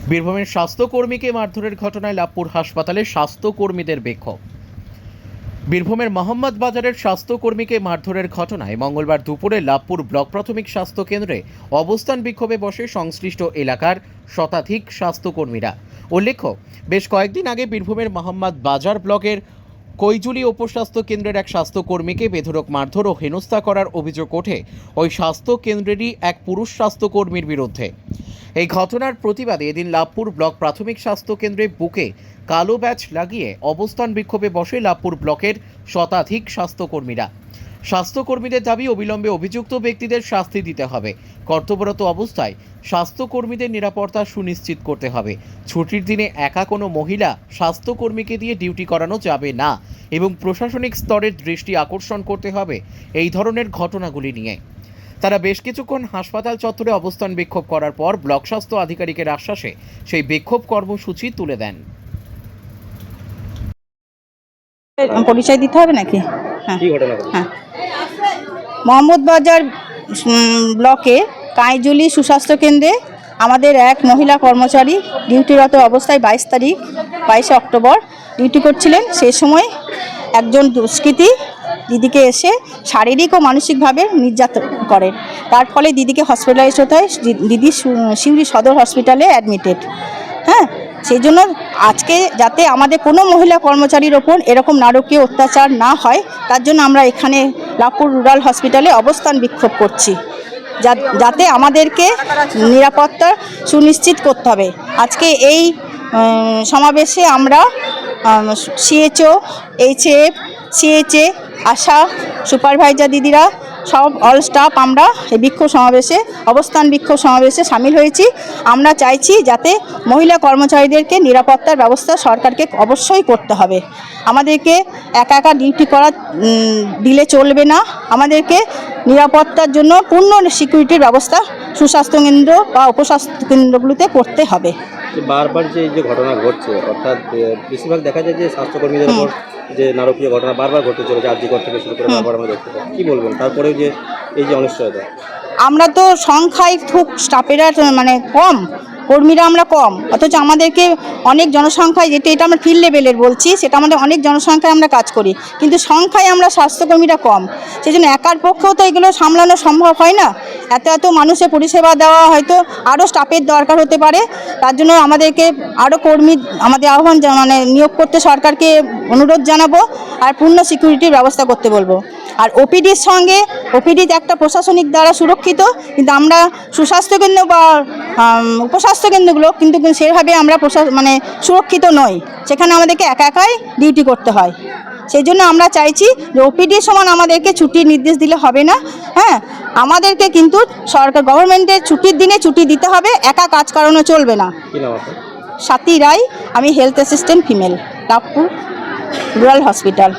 বীরভূমের স্বাস্থ্যকর্মীকে মারধরের ঘটনায় লাভপুর হাসপাতালে স্বাস্থ্যকর্মীদের বিক্ষোভ। বীরভূমের মোহাম্মদ বাজারের স্বাস্থ্যকর্মীকে মারধরের ঘটনায় মঙ্গলবার দুপুরে লাভপুর ব্লক প্রাথমিক স্বাস্থ্য কেন্দ্রে অবস্থান বিক্ষোভে বসে সংশ্লিষ্ট এলাকার শতাধিক স্বাস্থ্যকর্মীরা। উল্লেখ্য, বেশ কয়েকদিন আগে বীরভূমের মোহাম্মদ বাজার ব্লকের কৈজুলি উপস্বাস্থ্য কেন্দ্রের এক স্বাস্থ্যকর্মীকে বেধড়ক মারধর ও হেনস্থা করার অভিযোগ ওঠে ওই স্বাস্থ্য কেন্দ্রেরই এক পুরুষ স্বাস্থ্যকর্মীর বিরুদ্ধে। এই ঘটনার প্রতিবাদে এদিন লাভপুর ব্লক প্রাথমিক স্বাস্থ্য কেন্দ্রে বুকে কালো ব্যাজ লাগিয়ে অবস্থান বিক্ষোভে বসে লাভপুর ব্লকের শতাধিক স্বাস্থ্যকর্মীরা। স্বাস্থ্যকর্মীদের দাবি, অবিলম্বে অভিযুক্ত ব্যক্তিদের শাস্তি দিতে হবে। কর্তব্যরত অবস্থায় স্বাস্থ্যকর্মীদের নিরাপত্তা সুনিশ্চিত করতে হবে। ছুটির দিনে একা কোনো মহিলা স্বাস্থ্যকর্মীকে দিয়ে ডিউটি করানো যাবে না এবং প্রশাসনিক স্তরের দৃষ্টি আকর্ষণ করতে হবে এই ধরনের ঘটনাগুলি নিয়ে। তারা বেশ কিছুক্ষণ হাসপাতাল চত্বরে অবস্থান বিক্ষোভ করার পর ব্লক স্বাস্থ্য আধিকারিকের আশ্বাসে সেই বিক্ষোভ কর্মসূচি তুলে দেন। পরিচয় দিতে হবে নাকি? কি ঘটনা? হ্যাঁ, মোহাম্মদ বাজার ব্লকে কাইজুলি সুস্বাস্থ্য কেন্দ্রে আমাদের এক মহিলা কর্মচারী ডিউটিরত অবস্থায় 22 অক্টোবর ডিউটি করছিলেন। সেই সময় একজন দুষ্কৃতী দিদিকে এসে শারীরিক ও মানসিকভাবে নির্যাতন করেন। তার ফলে দিদিকে হসপিটালাইজড হতে হয়। দিদি সিউড়ি সদর হসপিটালে অ্যাডমিটেড। হ্যাঁ, সেই জন্য আজকে যাতে আমাদের কোনো মহিলা কর্মচারীর ওপর এরকম নারকীয় অত্যাচার না হয়, তার জন্য আমরা এখানে লাভপুর রুরাল হসপিটালে অবস্থান বিক্ষোভ করছি, যাতে আমাদেরকে নিরাপত্তা সুনিশ্চিত করতে হবে। আজকে এই সমাবেশে আমরা সিএচও, এইচএফ, সিএচএ, আশা, সুপারভাইজার দিদিরা সব অল স্টাফ আমরা এই অবস্থান বিক্ষোভ সমাবেশে সামিল হয়েছি। আমরা চাইছি যাতে মহিলা কর্মচারীদেরকে নিরাপত্তার ব্যবস্থা সরকারকে অবশ্যই করতে হবে। আমাদেরকে একা একা ডিউটি করা দিলে চলবে না। আমাদেরকে নিরাপত্তার জন্য পূর্ণ সিকিউরিটির ব্যবস্থা সুস্বাস্থ্য কেন্দ্র বা উপস্বাস্থ্য কেন্দ্রগুলোতে করতে হবে। বারবার যে ঘটনা ঘটছে, অর্থাৎ বেশিরভাগ দেখা যায় যে স্বাস্থ্যকর্মীদের উপর যে নারকীয় ঘটনা বারবার ঘটতে চলেছে, আর্যিকর থেকে শুরু করে বারবার আমরা দেখতে পাই। কী বলবেন তারপরেও যে এই যে অনিশ্চয়তা? আমরা তো সংখ্যায় খুব স্টাফেরা কম, কর্মীরা আমরা কম, অথচ আমাদেরকে অনেক জনসংখ্যায়, এটা আমরা ফিল্ড লেভেলের বলছি, সেটা আমাদের অনেক জনসংখ্যায় আমরা কাজ করি, কিন্তু সংখ্যায় আমরা স্বাস্থ্যকর্মীরা কম। সেই জন্য একার পক্ষেও তো এগুলো সামলানো সম্ভব হয় না। এত মানুষের পরিষেবা দেওয়া হয়তো আরও স্টাফের দরকার হতে পারে। তার জন্য আমাদেরকে আরও কর্মী আমাদের আহ্বান নিয়োগ করতে সরকারকে অনুরোধ জানাবো, আর পূর্ণ সিকিউরিটির ব্যবস্থা করতে বলবো। আর ওপিডির সঙ্গে, ওপিডি একটা প্রশাসনিক দ্বারা সুরক্ষিত, কিন্তু আমরা সুস্বাস্থ্য কেন্দ্র বা উপস্বাস্থ্য কেন্দ্রগুলো কিন্তু সেভাবে আমরা সুরক্ষিত নই। সেখানে আমাদেরকে একা একাই ডিউটি করতে হয়। সেই জন্য আমরা চাইছি যে ওপিডির সমান আমাদেরকে ছুটির নির্দেশ দিলে হবে না। হ্যাঁ, আমাদেরকে কিন্তু সরকার গভর্নমেন্টের ছুটির দিনে ছুটি দিতে হবে, একা কাজ করানো চলবে না। স্বাতী রায়, আমি health assistant female, Labhpur rural hospital.